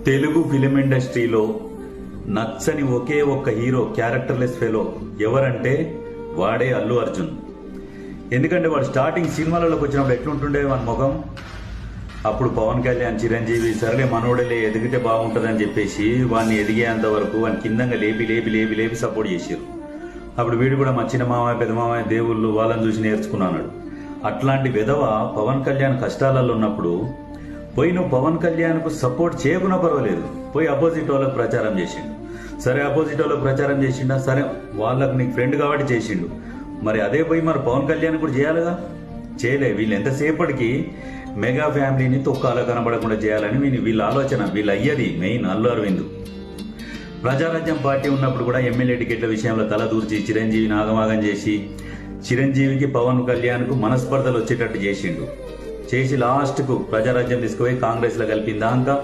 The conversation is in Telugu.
తెలుగు ఫిలిం ఇండస్ట్రీలో నచ్చని ఒకే ఒక్క హీరో క్యారెక్టర్లెస్ ఫెలో ఎవరంటే వాడే అల్లు అర్జున్. ఎందుకంటే వాడు స్టార్టింగ్ సినిమాలలోకి వచ్చినప్పుడు ఎట్లుంటుండే వాని ముఖం. అప్పుడు పవన్ కళ్యాణ్, చిరంజీవి సరేలే మనోడలే ఎదిగితే బాగుంటుందని చెప్పేసి వాడిని ఎదిగేంత వరకు వాని కిందంగా లేపి లేపి లేపి లేపి సపోర్ట్ చేశారు. అప్పుడు వీడు కూడా మా చిన్న మామయ్య పెద్ద మామయ్య దేవుళ్ళు వాళ్ళని చూసి నేర్చుకున్నాడు. అట్లాంటి విధవ పవన్ కళ్యాణ్ కష్టాలలో ఉన్నప్పుడు పోయి నువ్వు పవన్ కళ్యాణ్కు సపోర్ట్ చేయకున్నా పర్వాలేదు, పోయి అపోజిట్ వాళ్ళకు ప్రచారం చేసిండు. సరే అపోజిట్ వాళ్ళకు ప్రచారం చేసిండా, సరే వాళ్ళకు నీకు ఫ్రెండ్ కాబట్టి చేసిండు. మరి అదే పోయి మరి పవన్ కళ్యాణ్ కూడా చేయాలిగా, చేయలే. వీళ్ళు ఎంతసేపటికి మెగా ఫ్యామిలీని తొక్కాల కనబడకుండా చేయాలని వీళ్ళ ఆలోచన, వీళ్ళ అయ్యది మెయిన్ అల్లు అరవింద్. ప్రజారాజ్యం పార్టీ ఉన్నప్పుడు కూడా ఎమ్మెల్యే టికెట్ల విషయంలో తల దూర్చి చిరంజీవిని ఆగమాగం చేసి చిరంజీవికి పవన్ కళ్యాణ్కు మనస్పర్ధలు వచ్చేటట్టు చేసిండు. చేసి లాస్ట్కు ప్రజారాజ్యం తీసుకుపోయి కాంగ్రెస్లో కలిపిందాక